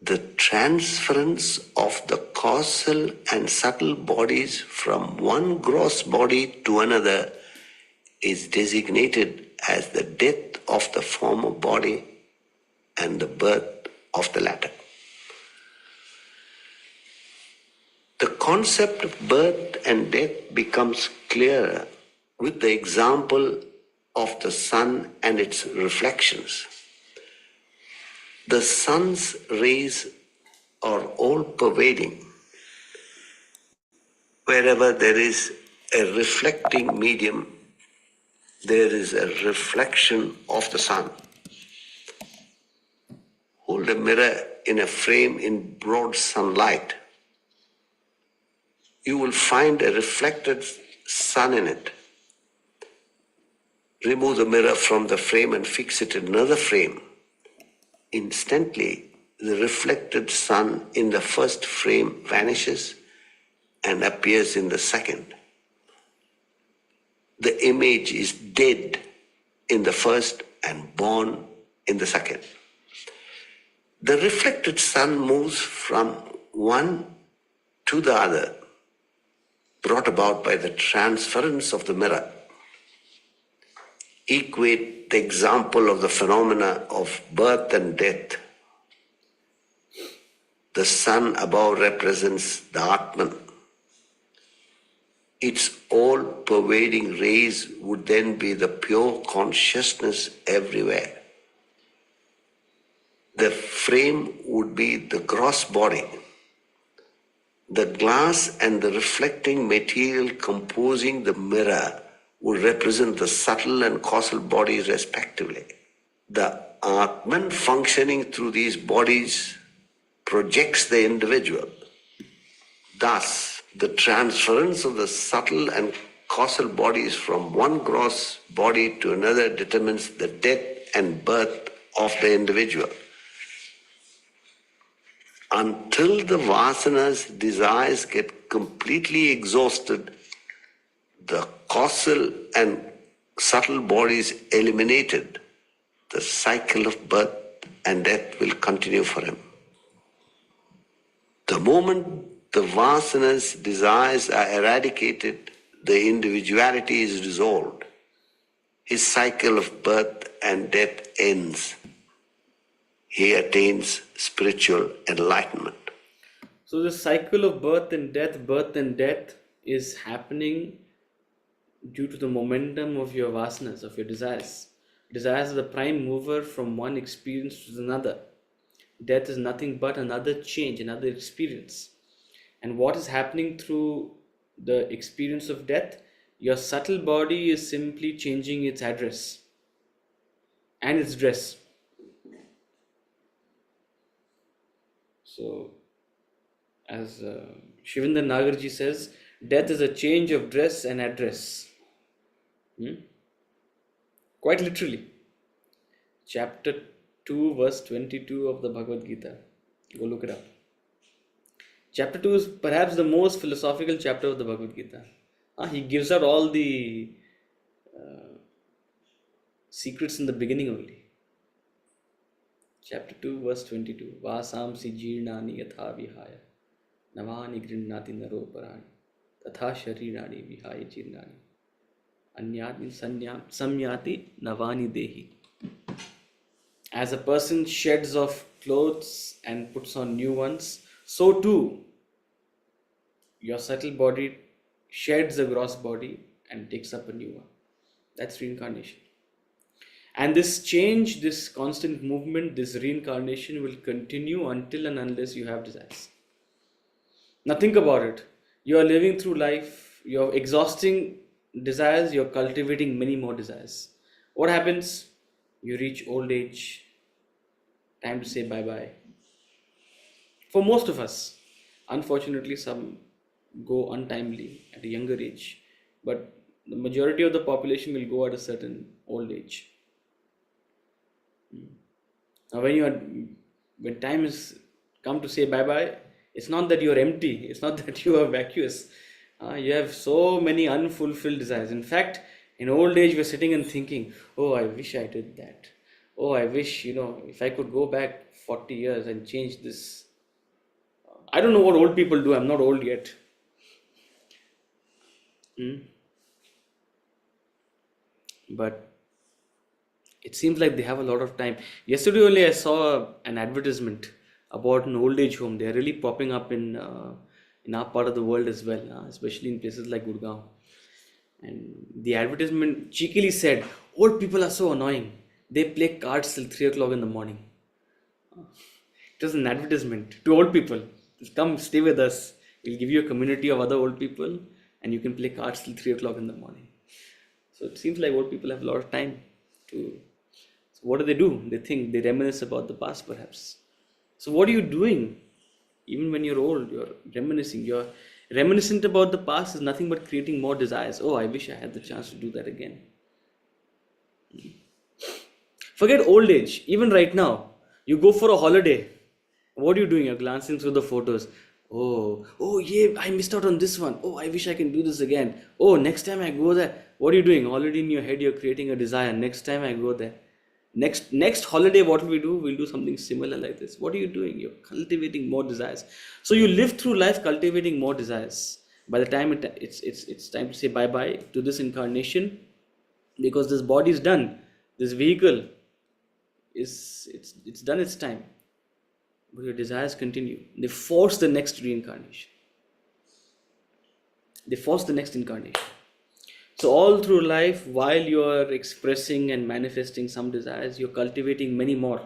the transference of the causal and subtle bodies from one gross body to another is designated as the death of the former body and the birth of the latter. The concept of birth and death becomes clearer with the example of the sun and its reflections. The sun's rays are all pervading. Wherever there is a reflecting medium, there is a reflection of the sun. Hold a mirror in a frame in broad sunlight. You will find a reflected sun in it. Remove the mirror from the frame and fix it in another frame. Instantly, the reflected sun in the first frame vanishes and appears in the second. The image is dead in the first and born in the second. The reflected sun moves from one to the other, brought about by the transference of the mirror. Equate the example of the phenomena of birth and death. The sun above represents the Atman. Its all-pervading rays would then be the pure consciousness everywhere. The frame would be the gross body. The glass and the reflecting material composing the mirror would represent the subtle and causal bodies respectively. The Atman functioning through these bodies projects the individual. Thus, the transference of the subtle and causal bodies from one gross body to another determines the death and birth of the individual. Until the vasanas, desires get completely exhausted, the causal and subtle bodies eliminated, the cycle of birth and death will continue for him. The moment the vasanas, desires are eradicated, the individuality is dissolved. His cycle of birth and death ends. He attains spiritual enlightenment. So the cycle of birth and death is happening due to the momentum of your vasanas, of your desires. Desires are the prime mover from one experience to another. Death is nothing but another change, another experience. And what is happening through the experience of death? Your subtle body is simply changing its address and its dress. So, as Shivendra Nagarji says, death is a change of dress and address. Quite literally. Chapter 2, verse 22 of the Bhagavad Gita. Go look it up. Chapter 2 is perhaps the most philosophical chapter of the Bhagavad Gita. He gives out all the secrets in the beginning only. Chapter 2, verse 22. Vasamsi jirnani yatha vihaya navani grinnati naro parani tatha sharirani vihaya jirnani anyatmi samyati navani dehi. As a person sheds off clothes and puts on new ones, so too your subtle body sheds the gross body and takes up a new one. That's reincarnation. And this change, this constant movement, this reincarnation will continue until and unless you have desires. Now think about it. You are living through life, you're exhausting desires, you're cultivating many more desires. What happens? You reach old age, time to say bye-bye. For most of us, unfortunately, some go untimely at a younger age, but the majority of the population will go at a certain old age. Now, when time has come to say bye-bye, it's not that you are empty, it's not that you are vacuous. You have so many unfulfilled desires. In fact, in old age, we're sitting and thinking, oh, I wish I did that. Oh, I wish, if I could go back 40 years and change this. I don't know what old people do. I'm not old yet. But it seems like they have a lot of time. Yesterday only I saw an advertisement about an old age home. They're really popping up in our part of the world as well, especially in places like Gurgaon. And the advertisement cheekily said, old people are so annoying. They play cards till 3 o'clock in the morning. It was an advertisement to old people. Come stay with us. We'll give you a community of other old people. and you can play cards till 3 o'clock in the morning. So it seems like what people have a lot of time to. So what do? They think, they reminisce about the past, perhaps. So what are you doing? Even when you're old, you're reminiscing. You're reminiscent about the past is nothing but creating more desires. Oh, I wish I had the chance to do that again. Forget old age. Even right now, you go for a holiday. What are you doing? You're glancing through the photos. Oh, yeah, I missed out on this one. Oh, I wish I can do this again. Oh, next time I go there. What are you doing? Already in your head, you're creating a desire. Next time I go there. Next holiday, what will we do? We'll do something similar like this. What are you doing? You're cultivating more desires. So you live through life cultivating more desires. By the time it's time to say bye bye to this incarnation, because this body is done. This vehicle it's done its time, but your desires continue. They force the next reincarnation. They force the next incarnation. So all through life, while you are expressing and manifesting some desires, you're cultivating many more.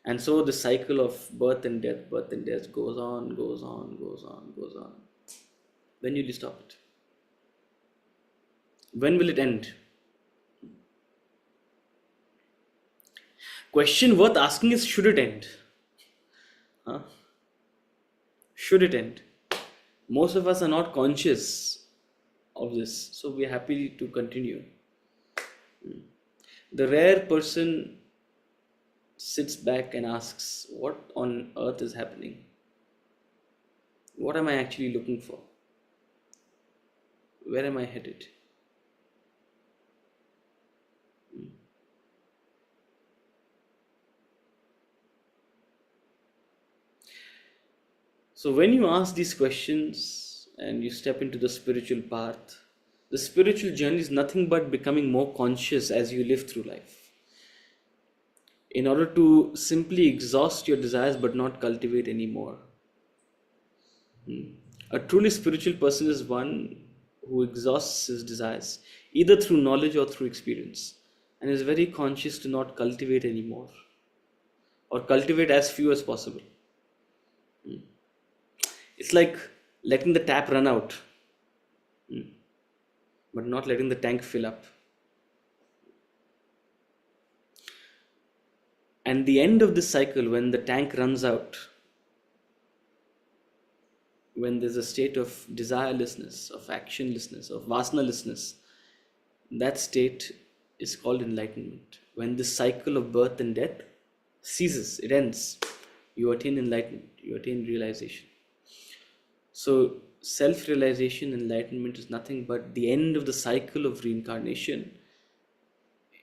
And so the cycle of birth and death goes on, goes on, goes on, goes on. When will you stop it? When will it end? Question worth asking is, should it end? Huh? Should it end? Most of us are not conscious of this, so we are happy to continue. The rare person sits back and asks, what on earth is happening? What am I actually looking for? Where am I headed? So when you ask these questions and you step into the spiritual path, the spiritual journey is nothing but becoming more conscious as you live through life, in order to simply exhaust your desires but not cultivate anymore. A truly spiritual person is one who exhausts his desires, either through knowledge or through experience, and is very conscious to not cultivate anymore, or cultivate as few as possible. It's like letting the tap run out, but not letting the tank fill up. And the end of this cycle, when the tank runs out, when there's a state of desirelessness, of actionlessness, of vasanalessness, that state is called enlightenment. When this cycle of birth and death ceases, it ends, you attain enlightenment, you attain realization. So self-realization, enlightenment is nothing but the end of the cycle of reincarnation.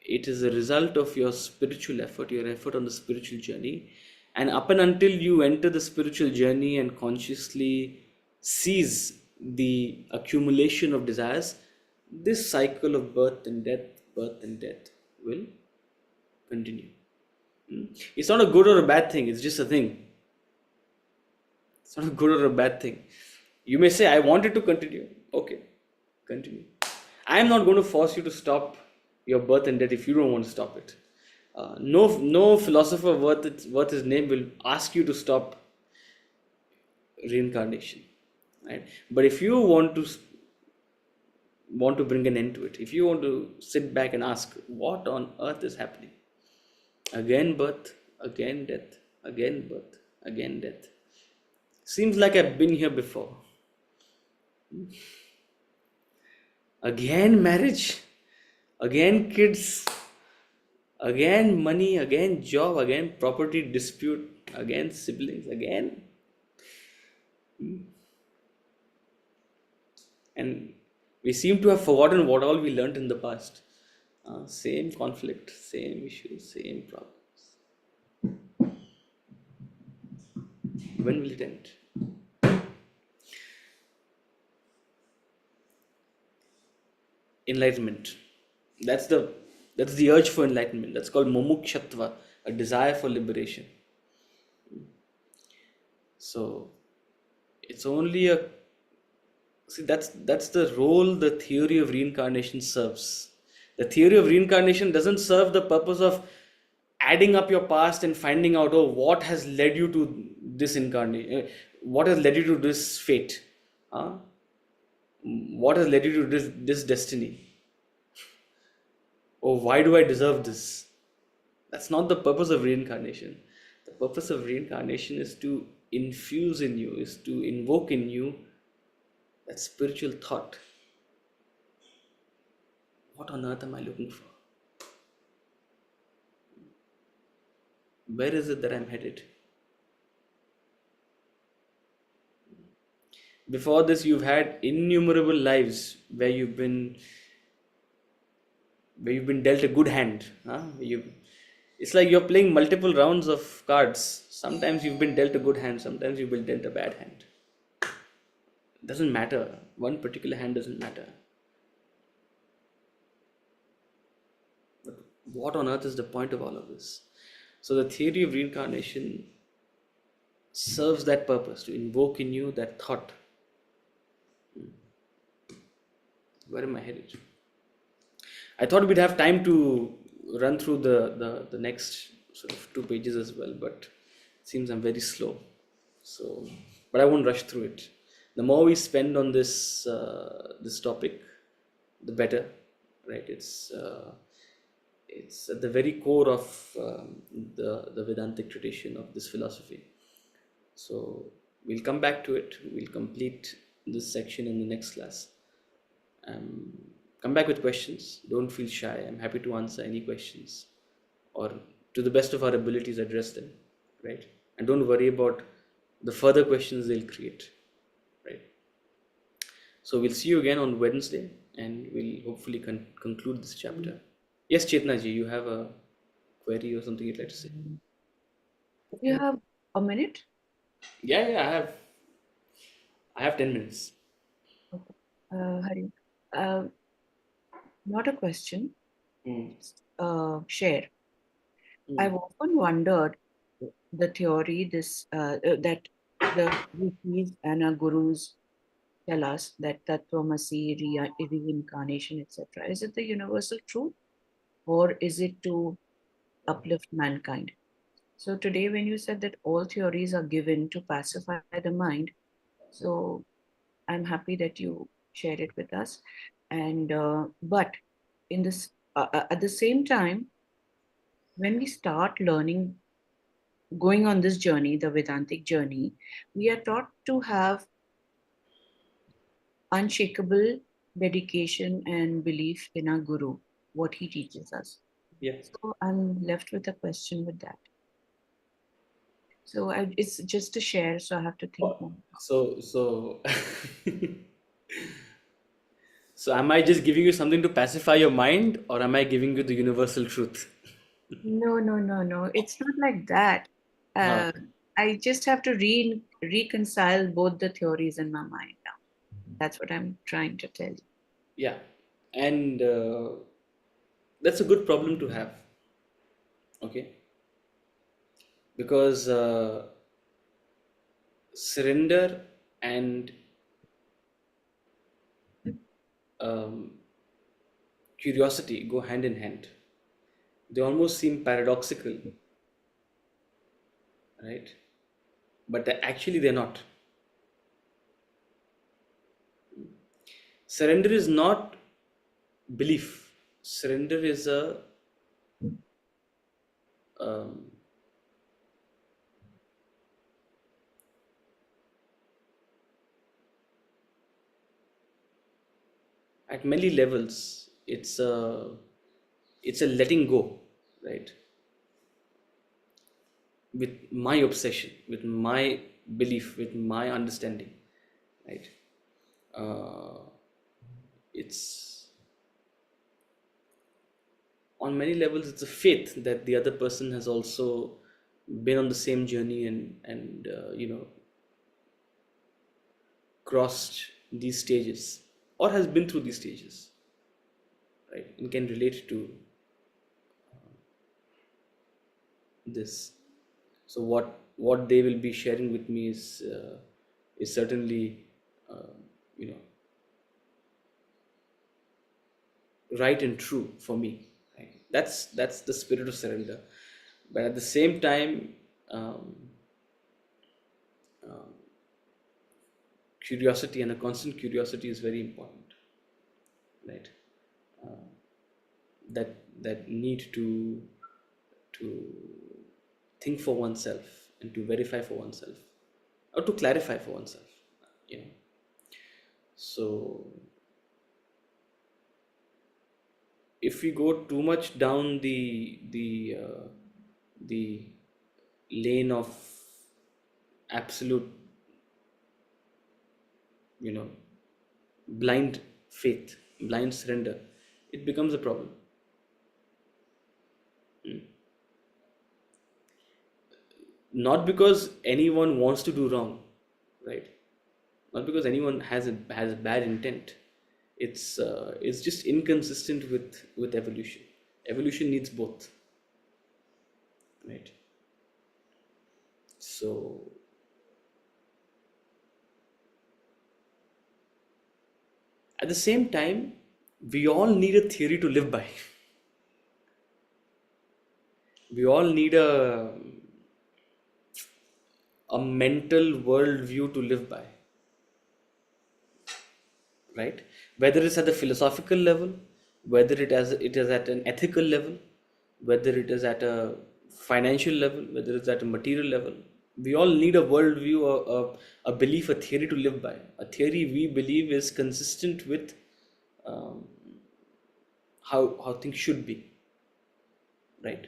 It is a result of your spiritual effort, your effort on the spiritual journey. And up and until you enter the spiritual journey and consciously seize the accumulation of desires, this cycle of birth and death will continue. It's not a good or a bad thing, it's just a thing. It's not a good or a bad thing. You may say, I want it to continue. Okay, continue. I am not going to force you to stop your birth and death if you don't want to stop it. No philosopher worth his name will ask you to stop reincarnation, right? But if you want to bring an end to it, if you want to sit back and ask, what on earth is happening? Again birth, again death, again birth, again death. Seems like I've been here before. Again marriage, again kids, again money, again job, again property dispute, again siblings, again. And we seem to have forgotten what all we learned in the past. Same conflict, same issues, same problems. When will it end? Enlightenment. That's the urge for enlightenment. That's called mumukshatva, a desire for liberation. So it's only a see that's the role the theory of reincarnation serves. The theory of reincarnation doesn't serve the purpose of adding up your past and finding out, oh, what has led you to this incarnation, what has led you to this fate. What has led you to this destiny? Or why do I deserve this? That's not the purpose of reincarnation. The purpose of reincarnation is to infuse in you, is to invoke in you that spiritual thought. What on earth am I looking for? Where is it that I'm headed? Before this, you've had innumerable lives where you've been dealt a good hand. Huh? It's like you're playing multiple rounds of cards. Sometimes you've been dealt a good hand, sometimes you've been dealt a bad hand. Doesn't matter. One particular hand doesn't matter. But what on earth is the point of all of this? So the theory of reincarnation serves that purpose, to invoke in you that thought. Where am I headed? I thought we'd have time to run through the next sort of 2 pages as well, but it seems I'm very slow. So, but I won't rush through it. The more we spend on this topic, the better, right? It's at the very core of the Vedantic tradition of this philosophy. So we'll come back to it. We'll complete this section in the next class. Come back with questions. Don't feel shy. I'm happy to answer any questions, or to the best of our abilities address them, right? And don't worry about the further questions they'll create, right? So we'll see you again on Wednesday, and we'll hopefully conclude this chapter. Yes, Chetna ji, you have a query or something you'd like to say? You have a minute? Yeah, I have 10 minutes. Hari, not a question. Hmm. Share. I've often wondered the theory that the rishis and our gurus tell us that Tattvamasi, reincarnation, etc. Is it the universal truth, or is it to uplift mankind? So today, when you said that all theories are given to pacify the mind, so I'm happy that you shared it with us. And but in this, at the same time, when we start learning, going on this journey, the Vedantic journey, we are taught to have unshakable dedication and belief in our guru, what he teaches us. Yeah. So I'm left with a question with that. So it's just to share, so I have to think more. So so am I just giving you something to pacify your mind, or am I giving you the universal truth? No. It's not like that. I just have to reconcile both the theories in my mind now. That's what I'm trying to tell you. Yeah, and that's a good problem to have. Okay, because surrender and um, curiosity go hand in hand. They almost seem paradoxical, right? But actually, they're not. Surrender is not belief. Surrender is a um, at many levels. It's a letting go, right? With my obsession, with my belief, with my understanding, right? Uh, it's on many levels. It's a faith that the other person has also been on the same journey and crossed these stages, or has been through these stages, right? And can relate to this. So what they will be sharing with me is certainly uh, you know right and true for me, right? That's the spirit of surrender. But at the same time, um, curiosity, and a constant curiosity is very important, right? That need to think for oneself and to verify for oneself or to clarify for oneself, you know. So if we go too much down the lane of absolute, you know, blind faith, blind surrender, it becomes a problem. Not because anyone wants to do wrong, right? Not because anyone has a bad intent. It's just inconsistent with evolution. Evolution needs both, right? So at the same time, we all need a theory to live by. We all need a mental worldview to live by, right? Whether it's at the philosophical level, whether it is at an ethical level, whether it is at a financial level, whether it's at a material level, we all need a worldview, a belief, a theory to live by. A theory we believe is consistent with um, how things should be, right?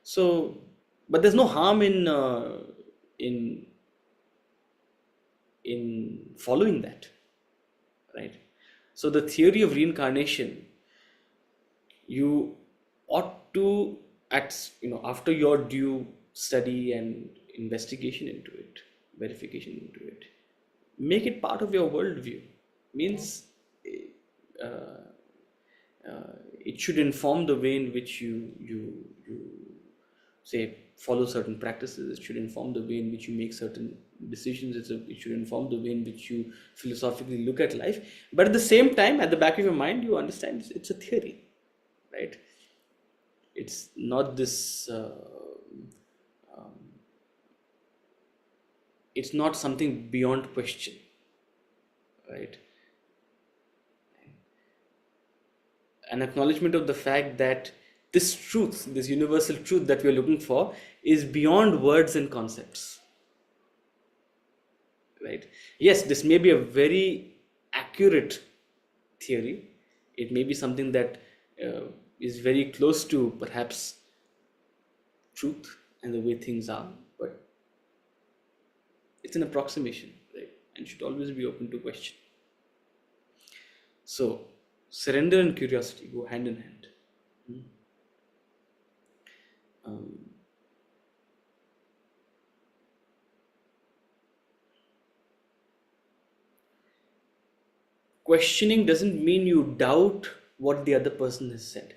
So, but there's no harm in in following that, right? So the theory of reincarnation, you ought to, after your due study and investigation into it, verification into it, make it part of your worldview. Means uh, it should inform the way in which you say follow certain practices. It should inform the way in which you make certain decisions. It should inform the way in which you philosophically look at life. But at the same time, at the back of your mind, you understand it's a theory, right? It's not this. It's not something beyond question, right? An acknowledgement of the fact that this truth, this universal truth that we are looking for, is beyond words and concepts, right? Yes, this may be a very accurate theory. It may be something that is very close to perhaps truth and the way things are, but it's an approximation, right? And should always be open to question. So surrender and curiosity go hand in hand. Questioning doesn't mean you doubt what the other person has said.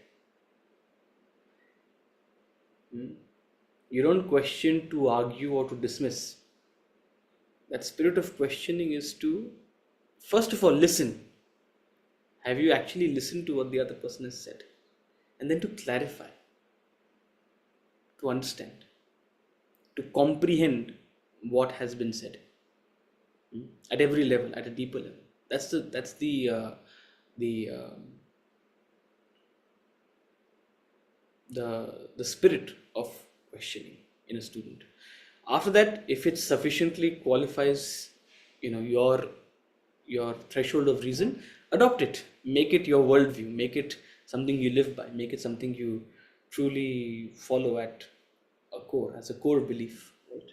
You don't question to argue or to dismiss. That spirit of questioning is to, first of all, listen. Have you actually listened to what the other person has said? And then to clarify, to understand, to comprehend what has been said at every level, at a deeper level. That's the spirit of questioning in a student. After that, if it sufficiently qualifies, your threshold of reason, adopt it, make it your worldview, make it something you live by, make it something you truly follow at a core, as a core belief, right?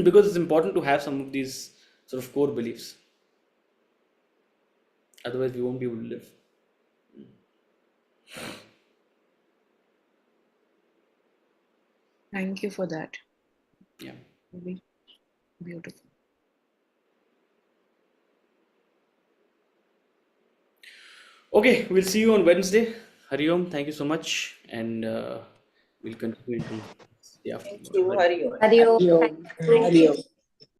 Because it's important to have some of these sort of core beliefs, otherwise we won't be able to live. Thank you for that. Yeah. Very beautiful. Okay, we'll see you on Wednesday. Hari Om, thank you so much, and we'll continue into the afternoon. Hari Om. Thank you.